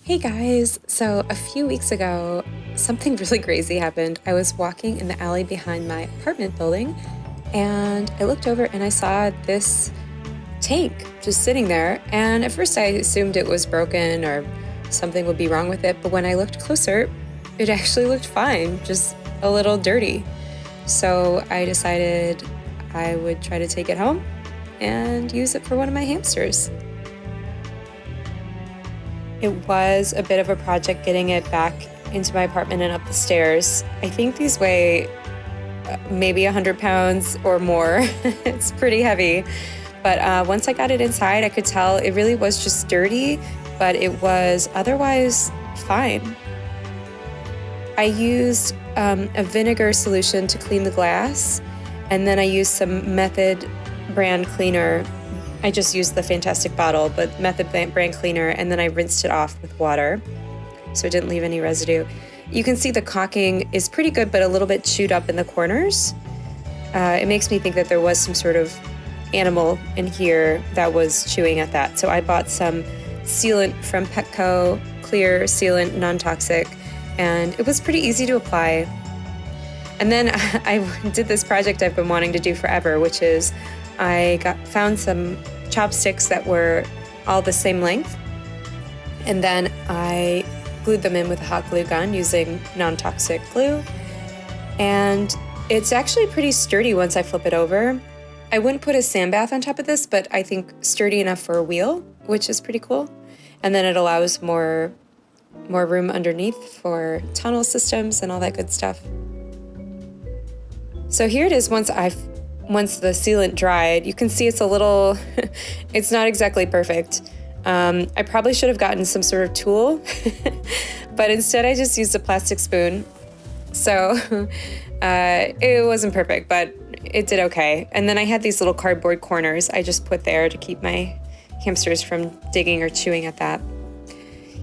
Hey guys, so a few weeks ago, something really crazy happened. I was walking in the alley behind my apartment building and I looked over and I saw this tank just sitting there. And at first I assumed it was broken or something would be wrong with it. But when I looked closer, it actually looked fine, just a little dirty. So I decided I would try to take it home and use it for one of my hamsters. It was a bit of a project getting it back into my apartment and up the stairs. I think these weigh maybe 100 pounds or more. It's pretty heavy. But once I got it inside, I could tell it really was just dirty, but it was otherwise fine. I used a vinegar solution to clean the glass, and then I used some Method brand cleaner. I just used the Fantastic bottle, but Method brand cleaner, and then I rinsed it off with water so it didn't leave any residue. You can see the caulking is pretty good, but a little bit chewed up in the corners. It makes me think that there was some sort of animal in here that was chewing at that. So I bought some sealant from Petco, clear sealant, non-toxic, and it was pretty easy to apply. And then I did this project I've been wanting to do forever, which is I found some chopsticks that were all the same length, and then I glued them in with a hot glue gun using non-toxic glue, and it's actually pretty sturdy once I flip it over. I wouldn't put a sand bath on top of this, but I think sturdy enough for a wheel, which is pretty cool. And then it allows more room underneath for tunnel systems and all that good stuff. So here it is once the sealant dried. You can see it's a little, it's not exactly perfect. I probably should have gotten some sort of tool, but instead I just used a plastic spoon. So it wasn't perfect, but it did okay. And then I had these little cardboard corners I just put there to keep my hamsters from digging or chewing at that.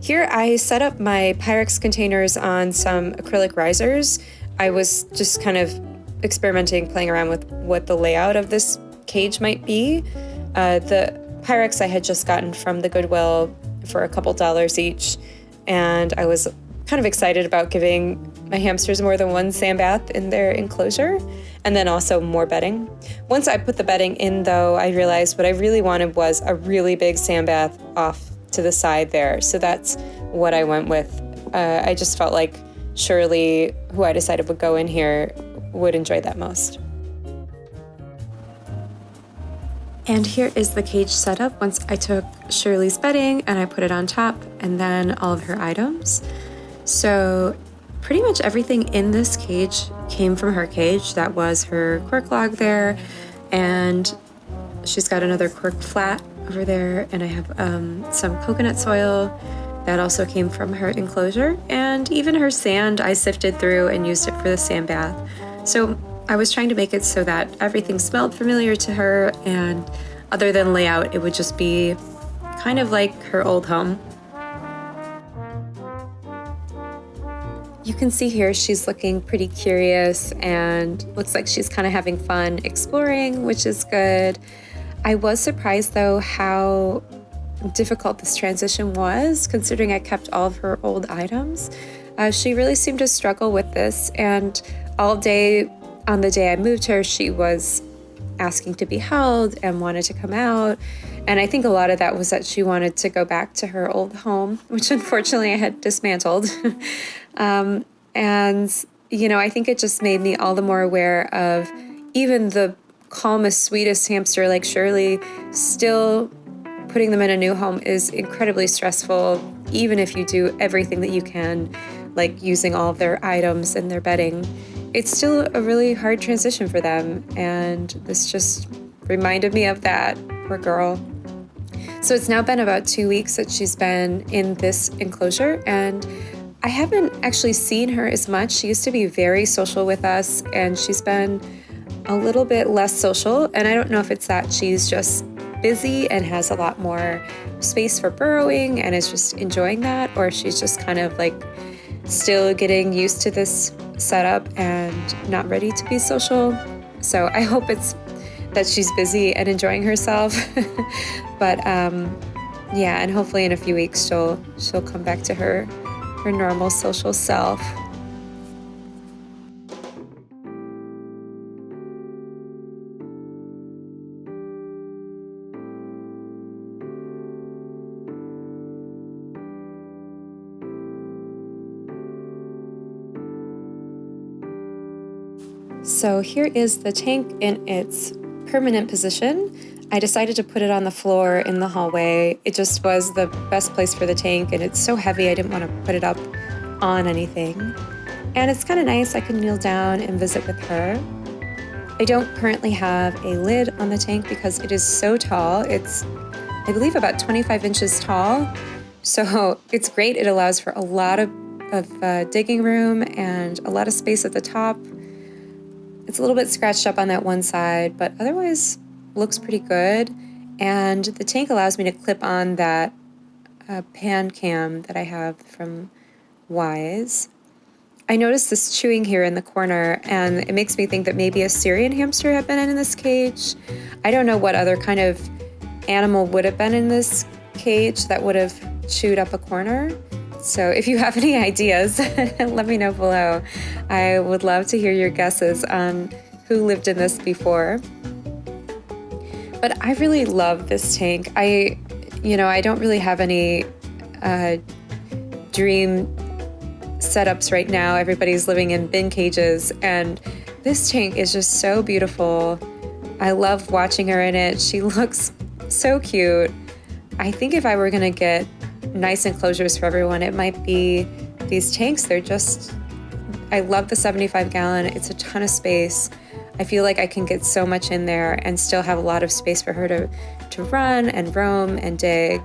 Here I set up my Pyrex containers on some acrylic risers. I was just kind of experimenting, playing around with what the layout of this cage might be. The Pyrex I had just gotten from the Goodwill for a couple dollars each, and I was kind of excited about giving my hamsters more than one sand bath in their enclosure, and then also more bedding. Once I put the bedding in, though, I realized what I really wanted was a really big sand bath off to the side there, so that's what I went with. I just felt like Shirley, who I decided would go in here, would enjoy that most. And here is the cage setup once I took Shirley's bedding and I put it on top, and then all of her items. So pretty much everything in this cage came from her cage. That was her cork log there, and she's got another cork flat over there, and I have some coconut soil that also came from her enclosure, and even her sand I sifted through and used it for the sand bath. So I was trying to make it so that everything smelled familiar to her, and other than layout, it would just be kind of like her old home. You can see here she's looking pretty curious and looks like she's kind of having fun exploring, which is good. I was surprised though how difficult this transition was, considering I kept all of her old items. She really seemed to struggle with this, and all day on the day I moved her, she was asking to be held and wanted to come out. And I think a lot of that was that she wanted to go back to her old home, which unfortunately I had dismantled. And, you know, I think it just made me all the more aware of even the calmest, sweetest hamster like Shirley, still putting them in a new home is incredibly stressful, even if you do everything that you can, like using all of their items and their bedding. It's still a really hard transition for them, and this just reminded me of that, poor girl. So it's now been about 2 weeks that she's been in this enclosure, and I haven't actually seen her as much. She used to be very social with us, and she's been a little bit less social, and I don't know if it's that she's just busy and has a lot more space for burrowing and is just enjoying that, or if she's just kind of like still getting used to this setup and not ready to be social. So I hope it's that she's busy and enjoying herself. But Yeah, and hopefully in a few weeks she'll come back to her normal social self. So here is the tank in its permanent position. I decided to put it on the floor in the hallway. It just was the best place for the tank, and it's so heavy I didn't want to put it up on anything. And it's kind of nice, I can kneel down and visit with her. I don't currently have a lid on the tank because it is so tall. It's, I believe, about 25 inches tall. So it's great. It allows for a lot of digging room and a lot of space at the top. It's a little bit scratched up on that one side, but otherwise looks pretty good. And the tank allows me to clip on that pan cam that I have from Wise. I noticed this chewing here in the corner, and it makes me think that maybe a Syrian hamster had been in this cage. I don't know what other kind of animal would have been in this cage that would have chewed up a corner. So if you have any ideas, let me know below. I would love to hear your guesses on who lived in this before. But I really love this tank. I don't really have any dream setups right now. Everybody's living in bin cages, and this tank is just so beautiful. I love watching her in it. She looks so cute. I think if I were gonna get nice enclosures for everyone, it might be these tanks. I love the 75-gallon. It's a ton of space. I feel like I can get so much in there and still have a lot of space for her to run and roam and dig.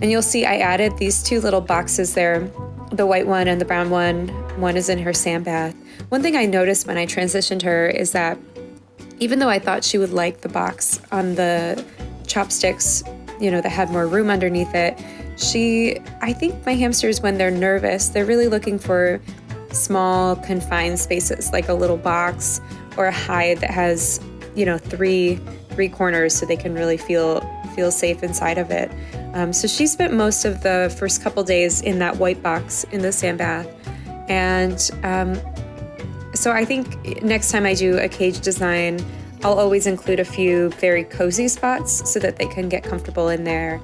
And you'll see I added these two little boxes there, the white one and the brown one. One is in her sand bath. One thing I noticed when I transitioned her is that even though I thought she would like the box on the chopsticks, that had more room underneath it, I think my hamsters, when they're nervous, they're really looking for small confined spaces, like a little box or a hide that has, three corners, so they can really feel safe inside of it. So she spent most of the first couple days in that white box in the sand bath. And so I think next time I do a cage design, I'll always include a few very cozy spots so that they can get comfortable in there.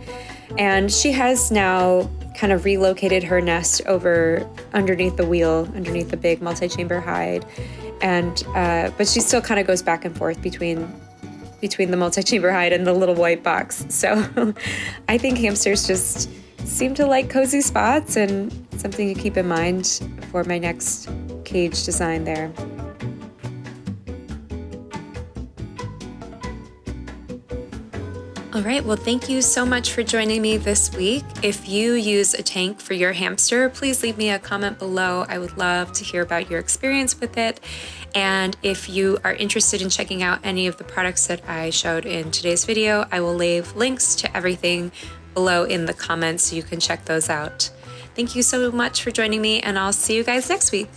And she has now kind of relocated her nest over underneath the wheel, underneath the big multi-chamber hide. And but she still kind of goes back and forth between the multi-chamber hide and the little white box. So I think hamsters just seem to like cozy spots, and something to keep in mind for my next cage design there. All right, well, thank you so much for joining me this week. If you use a tank for your hamster, please leave me a comment below. I would love to hear about your experience with it. And if you are interested in checking out any of the products that I showed in today's video, I will leave links to everything below in the comments so you can check those out. Thank you so much for joining me, and I'll see you guys next week.